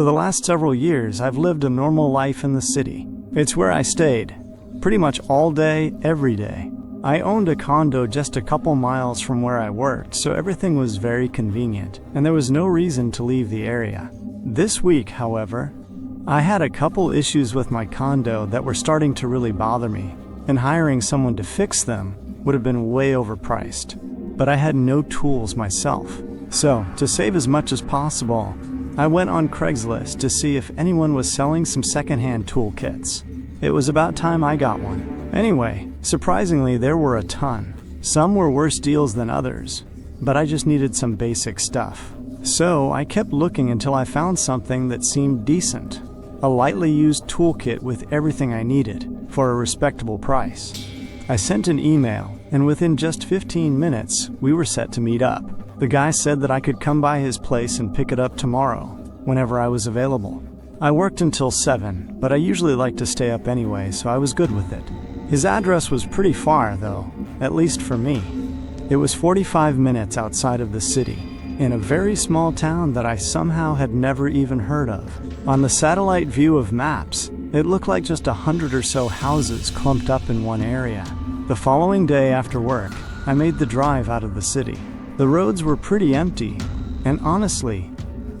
For the last several years, I've lived a normal life in the city. It's where I stayed, pretty much all day, every day. I owned a condo just a couple miles from where I worked, so everything was very convenient, and there was no reason to leave the area. This week, however, I had a couple issues with my condo that were starting to really bother me, and hiring someone to fix them would have been way overpriced. But I had no tools myself. So, to save as much as possible, I went on Craigslist to see if anyone was selling some secondhand toolkits. It was about time I got one. Anyway, surprisingly, there were a ton. Some were worse deals than others, but I just needed some basic stuff. So I kept looking until I found something that seemed decent. A lightly used toolkit with everything I needed for a respectable price. I sent an email, and within just 15 minutes, we were set to meet up. The guy said that I could come by his place and pick it up tomorrow, whenever I was available. I worked until 7, but I usually like to stay up anyway, so I was good with it. His address was pretty far, though, at least for me. It was 45 minutes outside of the city, in a very small town that I somehow had never even heard of. On the satellite view of maps, it looked like just 100 or so houses clumped up in one area. The following day after work, I made the drive out of the city. The roads were pretty empty, and honestly,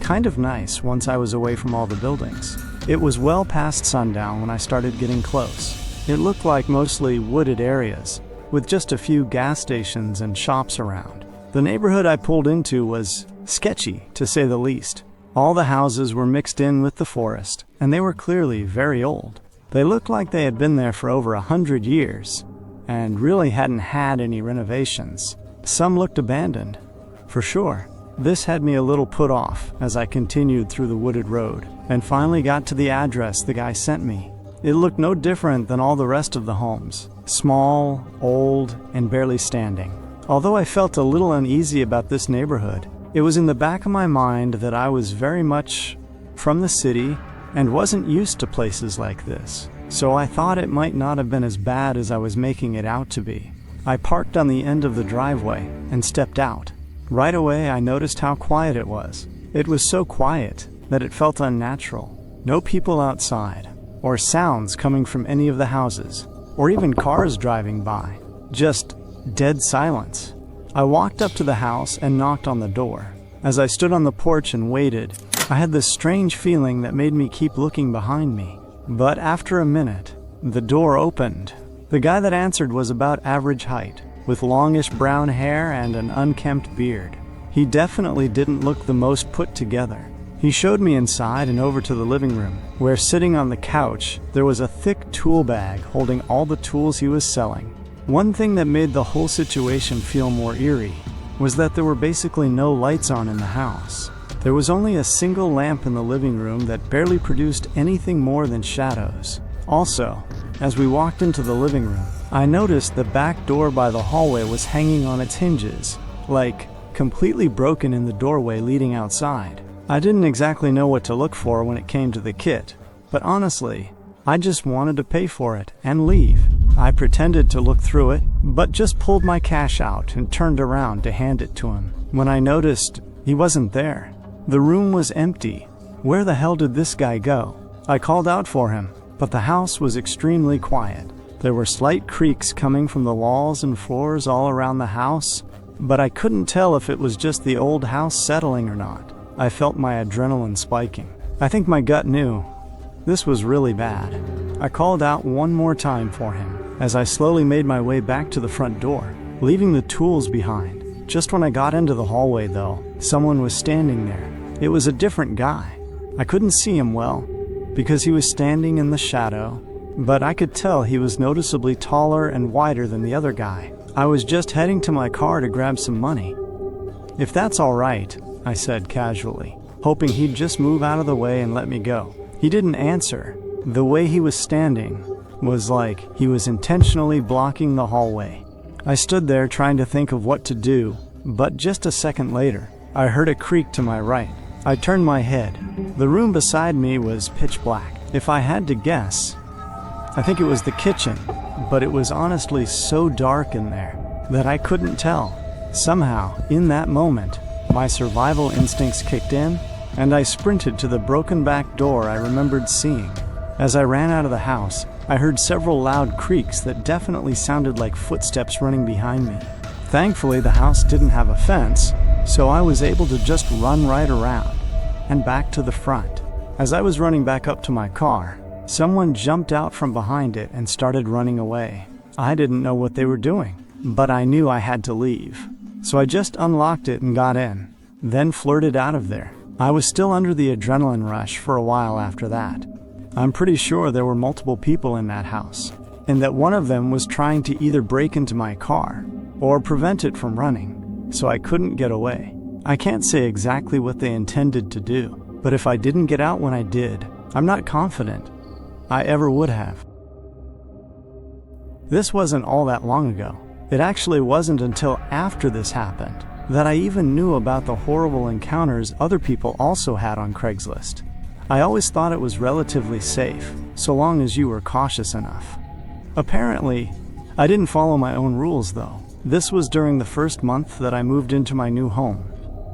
kind of nice once I was away from all the buildings. It was well past sundown when I started getting close. It looked like mostly wooded areas, with just a few gas stations and shops around. The neighborhood I pulled into was sketchy, to say the least. All the houses were mixed in with the forest, and they were clearly very old. They looked like they had been there for over 100 years, and really hadn't had any renovations. Some looked abandoned, for sure. This had me a little put off as I continued through the wooded road, and finally got to the address the guy sent me. It looked no different than all the rest of the homes. Small, old, and barely standing. Although I felt a little uneasy about this neighborhood, it was in the back of my mind that I was very much from the city and wasn't used to places like this. So I thought it might not have been as bad as I was making it out to be. I parked on the end of the driveway and stepped out. Right away I noticed how quiet it was. It was so quiet that it felt unnatural. No people outside, or sounds coming from any of the houses, or even cars driving by. Just dead silence. I walked up to the house and knocked on the door. As I stood on the porch and waited, I had this strange feeling that made me keep looking behind me. But after a minute, the door opened. The guy that answered was about average height, with longish brown hair and an unkempt beard. He definitely didn't look the most put together. He showed me inside and over to the living room, where sitting on the couch, there was a thick tool bag holding all the tools he was selling. One thing that made the whole situation feel more eerie was that there were basically no lights on in the house. There was only a single lamp in the living room that barely produced anything more than shadows. Also, as we walked into the living room, I noticed the back door by the hallway was hanging on its hinges, like completely broken in the doorway leading outside. I didn't exactly know what to look for when it came to the kit, but honestly, I just wanted to pay for it and leave. I pretended to look through it, but just pulled my cash out and turned around to hand it to him, when I noticed he wasn't there. The room was empty. Where the hell did this guy go? I called out for him, but the house was extremely quiet. There were slight creaks coming from the walls and floors all around the house, but I couldn't tell if it was just the old house settling or not. I felt my adrenaline spiking. I think my gut knew this was really bad. I called out one more time for him as I slowly made my way back to the front door, leaving the tools behind. Just when I got into the hallway, though, someone was standing there. It was a different guy. I couldn't see him well because he was standing in the shadow, but I could tell he was noticeably taller and wider than the other guy. I was just heading to my car to grab some money. "If that's all right," I said casually, hoping he'd just move out of the way and let me go. He didn't answer. The way he was standing was like he was intentionally blocking the hallway. I stood there trying to think of what to do, but just a second later, I heard a creak to my right. I turned my head. The room beside me was pitch black. If I had to guess, I think it was the kitchen, but it was honestly so dark in there that I couldn't tell. Somehow, in that moment, my survival instincts kicked in, and I sprinted to the broken back door I remembered seeing. As I ran out of the house, I heard several loud creaks that definitely sounded like footsteps running behind me. Thankfully, the house didn't have a fence, so I was able to just run right around and back to the front. As I was running back up to my car, someone jumped out from behind it and started running away. I didn't know what they were doing, but I knew I had to leave. So I just unlocked it and got in, then flirted out of there. I was still under the adrenaline rush for a while after that. I'm pretty sure there were multiple people in that house, and that one of them was trying to either break into my car or prevent it from running, so I couldn't get away. I can't say exactly what they intended to do, but if I didn't get out when I did, I'm not confident I ever would have. This wasn't all that long ago. It actually wasn't until after this happened that I even knew about the horrible encounters other people also had on Craigslist. I always thought it was relatively safe, so long as you were cautious enough. Apparently, I didn't follow my own rules though. This was during the first month that I moved into my new home.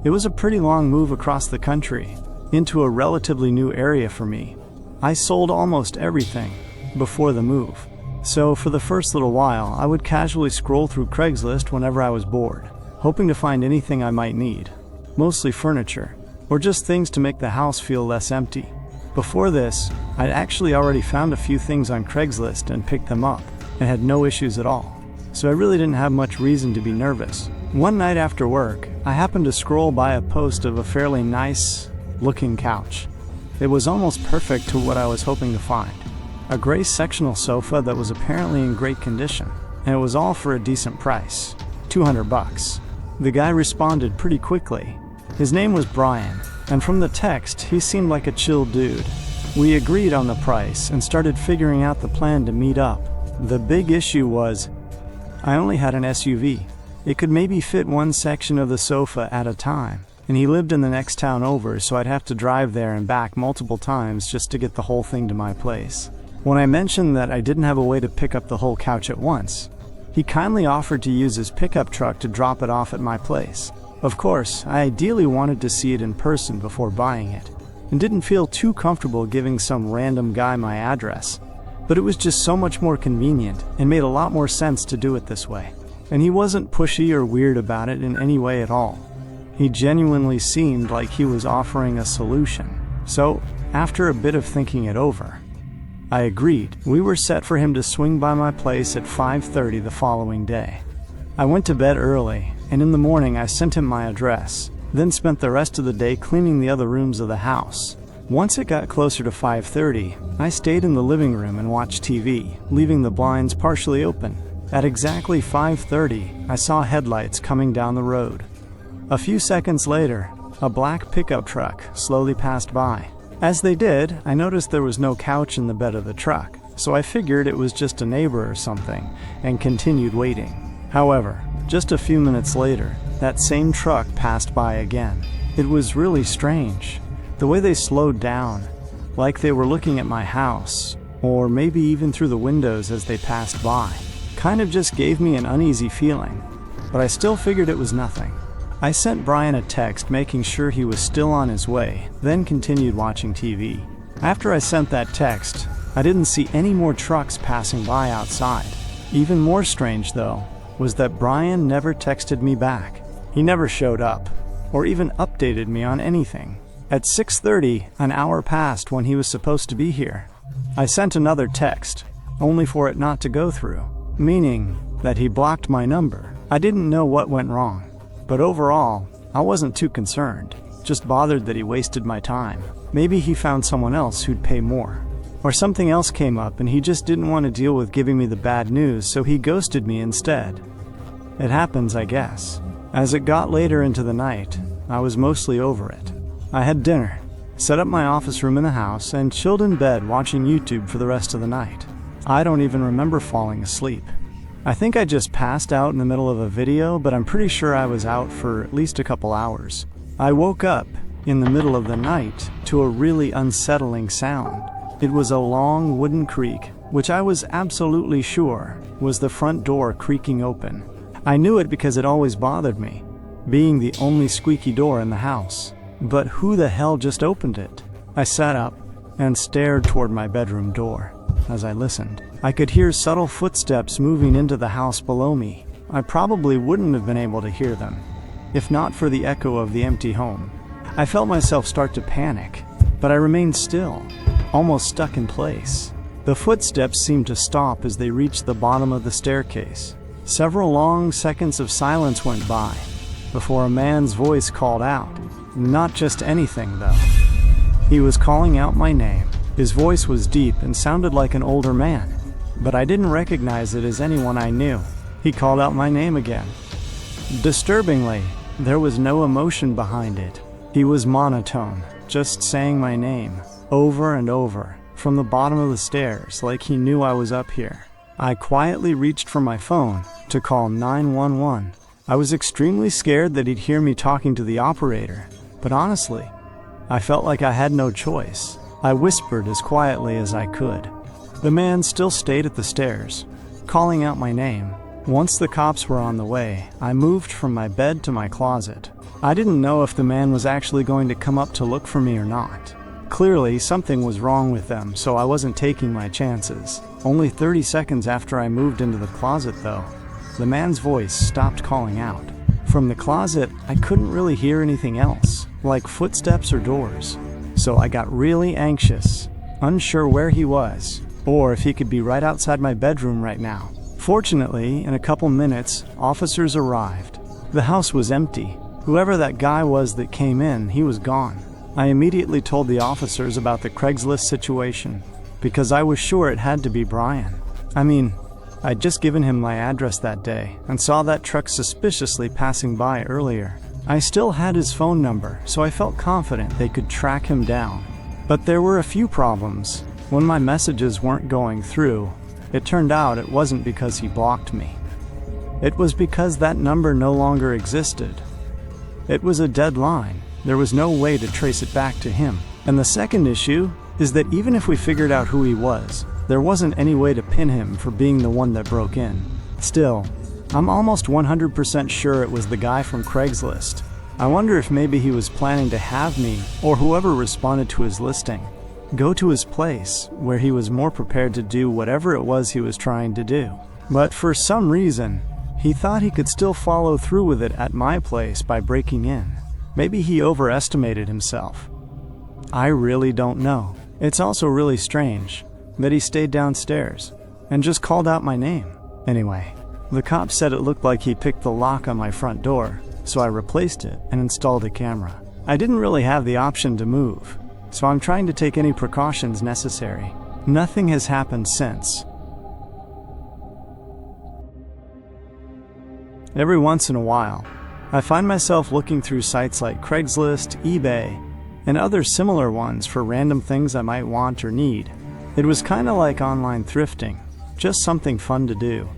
It was a pretty long move across the country, into a relatively new area for me. I sold almost everything before the move, so for the first little while I would casually scroll through Craigslist whenever I was bored, hoping to find anything I might need, mostly furniture, or just things to make the house feel less empty. Before this, I'd actually already found a few things on Craigslist and picked them up, and had no issues at all, so I really didn't have much reason to be nervous. One night after work, I happened to scroll by a post of a fairly nice-looking couch. It was almost perfect to what I was hoping to find. A gray sectional sofa that was apparently in great condition, and it was all for a decent price, $200. The guy responded pretty quickly. His name was Brian, and from the text, he seemed like a chill dude. We agreed on the price and started figuring out the plan to meet up. The big issue was, I only had an SUV. It could maybe fit one section of the sofa at a time, and he lived in the next town over, so I'd have to drive there and back multiple times just to get the whole thing to my place. When I mentioned that I didn't have a way to pick up the whole couch at once, he kindly offered to use his pickup truck to drop it off at my place. Of course, I ideally wanted to see it in person before buying it, and didn't feel too comfortable giving some random guy my address, but it was just so much more convenient and made a lot more sense to do it this way. And he wasn't pushy or weird about it in any way at all. He genuinely seemed like he was offering a solution. So, after a bit of thinking it over, I agreed. We were set for him to swing by my place at 5:30 the following day. I went to bed early, and in the morning I sent him my address, then spent the rest of the day cleaning the other rooms of the house. Once it got closer to 5:30, I stayed in the living room and watched TV, leaving the blinds partially open. At exactly 5:30, I saw headlights coming down the road. A few seconds later, a black pickup truck slowly passed by. As they did, I noticed there was no couch in the bed of the truck, so I figured it was just a neighbor or something, and continued waiting. However, just a few minutes later, that same truck passed by again. It was really strange. The way they slowed down, like they were looking at my house, or maybe even through the windows as they passed by, kind of just gave me an uneasy feeling, but I still figured it was nothing. I sent Brian a text making sure he was still on his way, then continued watching TV. After I sent that text, I didn't see any more trucks passing by outside. Even more strange, though, was that Brian never texted me back. He never showed up, or even updated me on anything. At 6:30, an hour passed when he was supposed to be here. I sent another text, only for it not to go through, meaning that he blocked my number. I didn't know what went wrong, but overall, I wasn't too concerned, just bothered that he wasted my time. Maybe he found someone else who'd pay more. Or something else came up and he just didn't want to deal with giving me the bad news, so he ghosted me instead. It happens, I guess. As it got later into the night, I was mostly over it. I had dinner, set up my office room in the house, and chilled in bed watching YouTube for the rest of the night. I don't even remember falling asleep. I think I just passed out in the middle of a video, but I'm pretty sure I was out for at least a couple hours. I woke up in the middle of the night to a really unsettling sound. It was a long wooden creak, which I was absolutely sure was the front door creaking open. I knew it because it always bothered me, being the only squeaky door in the house. But who the hell just opened it? I sat up and stared toward my bedroom door. As I listened, I could hear subtle footsteps moving into the house below me. I probably wouldn't have been able to hear them, if not for the echo of the empty home. I felt myself start to panic, but I remained still, almost stuck in place. The footsteps seemed to stop as they reached the bottom of the staircase. Several long seconds of silence went by before a man's voice called out. Not just anything, though. He was calling out my name. His voice was deep and sounded like an older man, but I didn't recognize it as anyone I knew. He called out my name again. Disturbingly, there was no emotion behind it. He was monotone, just saying my name, over and over, from the bottom of the stairs, like he knew I was up here. I quietly reached for my phone to call 911. I was extremely scared that he'd hear me talking to the operator, but honestly, I felt like I had no choice. I whispered as quietly as I could. The man still stayed at the stairs, calling out my name. Once the cops were on the way, I moved from my bed to my closet. I didn't know if the man was actually going to come up to look for me or not. Clearly, something was wrong with them, so I wasn't taking my chances. Only 30 seconds after I moved into the closet, though, the man's voice stopped calling out. From the closet, I couldn't really hear anything else, like footsteps or doors. So I got really anxious, unsure where he was, or if he could be right outside my bedroom right now. Fortunately, in a couple minutes, officers arrived. The house was empty. Whoever that guy was that came in, he was gone. I immediately told the officers about the Craigslist situation, because I was sure it had to be Brian. I'd just given him my address that day, and saw that truck suspiciously passing by earlier. I still had his phone number, so I felt confident they could track him down. But there were a few problems. When my messages weren't going through, it turned out it wasn't because he blocked me. It was because that number no longer existed. It was a dead line. There was no way to trace it back to him. And the second issue is that even if we figured out who he was, there wasn't any way to pin him for being the one that broke in. Still, I'm almost 100% sure it was the guy from Craigslist. I wonder if maybe he was planning to have me, or whoever responded to his listing, go to his place, where he was more prepared to do whatever it was he was trying to do. But for some reason, he thought he could still follow through with it at my place by breaking in. Maybe he overestimated himself. I really don't know. It's also really strange that he stayed downstairs and just called out my name. Anyway, the cops said it looked like he picked the lock on my front door, so I replaced it and installed a camera. I didn't really have the option to move, so I'm trying to take any precautions necessary. Nothing has happened since. Every once in a while, I find myself looking through sites like Craigslist, eBay, and other similar ones for random things I might want or need. It was kind of like online thrifting, just something fun to do,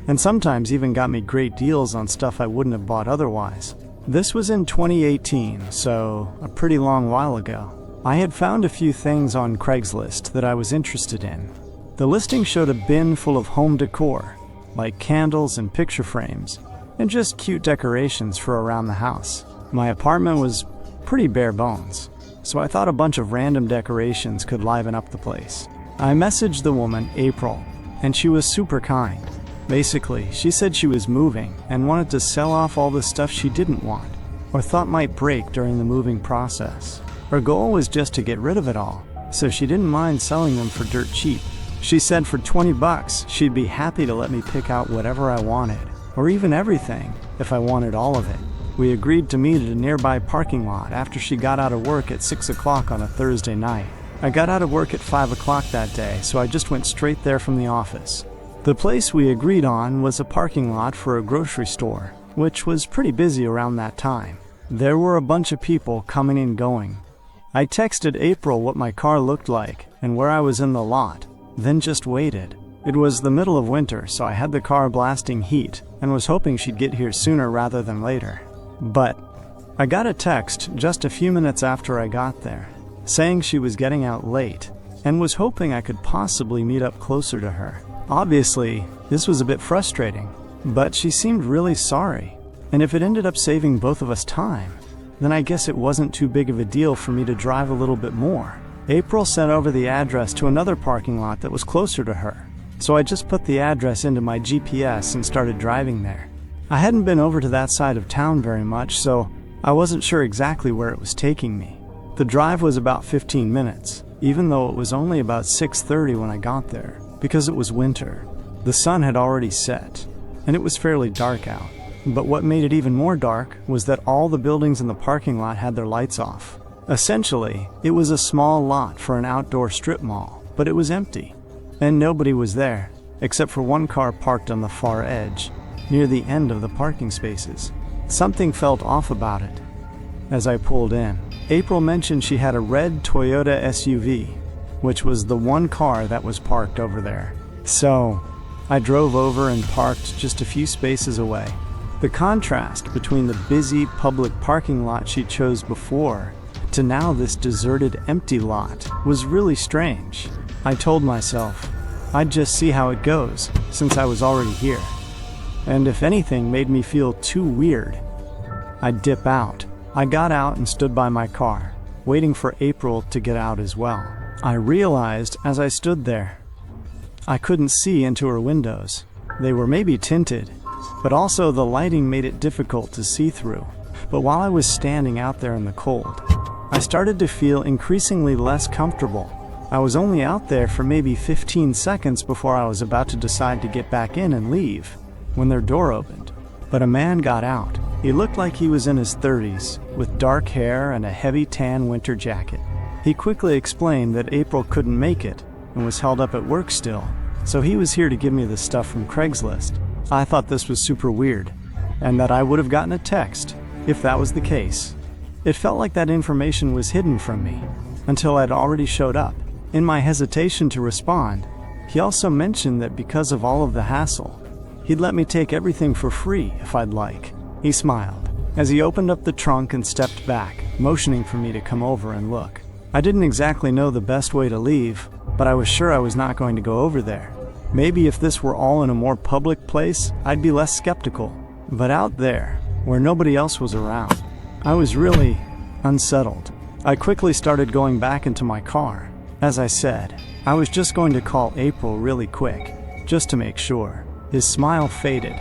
and sometimes even got me great deals on stuff I wouldn't have bought otherwise. This was in 2018, so a pretty long while ago. I had found a few things on Craigslist that I was interested in. The listing showed a bin full of home decor, like candles and picture frames, and just cute decorations for around the house. My apartment was pretty bare bones, so I thought a bunch of random decorations could liven up the place. I messaged the woman, April, and she was super kind. Basically, she said she was moving and wanted to sell off all the stuff she didn't want, or thought might break during the moving process. Her goal was just to get rid of it all, so she didn't mind selling them for dirt cheap. She said for $20 she'd be happy to let me pick out whatever I wanted, or even everything, if I wanted all of it. We agreed to meet at a nearby parking lot after she got out of work at 6 o'clock on a Thursday night. I got out of work at 5 o'clock that day, so I just went straight there from the office. The place we agreed on was a parking lot for a grocery store, which was pretty busy around that time. There were a bunch of people coming and going. I texted April what my car looked like and where I was in the lot, then just waited. It was the middle of winter, so I had the car blasting heat and was hoping she'd get here sooner rather than later. But I got a text just a few minutes after I got there, saying she was getting out late and was hoping I could possibly meet up closer to her. Obviously, this was a bit frustrating, but she seemed really sorry, and if it ended up saving both of us time, then I guess it wasn't too big of a deal for me to drive a little bit more. April sent over the address to another parking lot that was closer to her, so I just put the address into my GPS and started driving there. I hadn't been over to that side of town very much, so I wasn't sure exactly where it was taking me. The drive was about 15 minutes, even though it was only about 6:30 when I got there, because it was winter. The sun had already set, and it was fairly dark out. But what made it even more dark was that all the buildings in the parking lot had their lights off. Essentially, it was a small lot for an outdoor strip mall, but it was empty, and nobody was there, except for one car parked on the far edge, near the end of the parking spaces. Something felt off about it. As I pulled in, April mentioned she had a red Toyota SUV, which was the one car that was parked over there. So, I drove over and parked just a few spaces away. The contrast between the busy public parking lot she chose before to now this deserted empty lot was really strange. I told myself I'd just see how it goes since I was already here. And if anything made me feel too weird, I'd dip out. I got out and stood by my car, waiting for April to get out as well. I realized as I stood there, I couldn't see into her windows. They were maybe tinted, but also the lighting made it difficult to see through. But while I was standing out there in the cold, I started to feel increasingly less comfortable. I was only out there for maybe 15 seconds before I was about to decide to get back in and leave, when their door opened. But a man got out. He looked like he was in his 30s, with dark hair and a heavy tan winter jacket. He quickly explained that April couldn't make it and was held up at work still, so he was here to give me the stuff from Craigslist. I thought this was super weird, and that I would have gotten a text if that was the case. It felt like that information was hidden from me until I'd already showed up. In my hesitation to respond, he also mentioned that because of all of the hassle, he'd let me take everything for free if I'd like. He smiled as he opened up the trunk and stepped back, motioning for me to come over and look. I didn't exactly know the best way to leave, but I was sure I was not going to go over there. Maybe if this were all in a more public place, I'd be less skeptical. But out there, where nobody else was around, I was really unsettled. I quickly started going back into my car. As I said, I was just going to call April really quick, just to make sure. His smile faded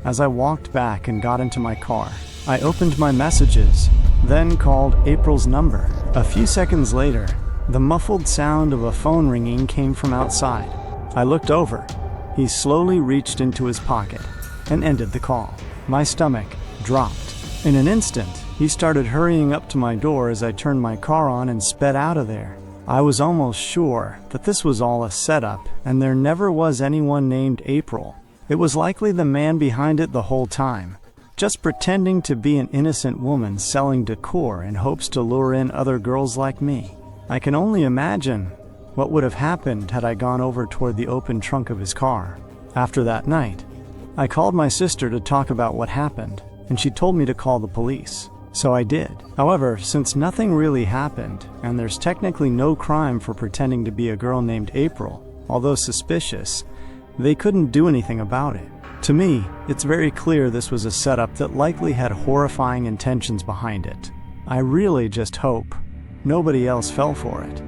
as I walked back and got into my car. I opened my messages, then called April's number. A few seconds later, the muffled sound of a phone ringing came from outside. I looked over. He slowly reached into his pocket and ended the call. My stomach dropped. In an instant, he started hurrying up to my door as I turned my car on and sped out of there. I was almost sure that this was all a setup and there never was anyone named April. It was likely the man behind it the whole time, just pretending to be an innocent woman selling decor in hopes to lure in other girls like me. I can only imagine what would have happened had I gone over toward the open trunk of his car. After that night, I called my sister to talk about what happened, and she told me to call the police. So I did. However, since nothing really happened, and there's technically no crime for pretending to be a girl named April, although suspicious, they couldn't do anything about it. To me, it's very clear this was a setup that likely had horrifying intentions behind it. I really just hope nobody else fell for it.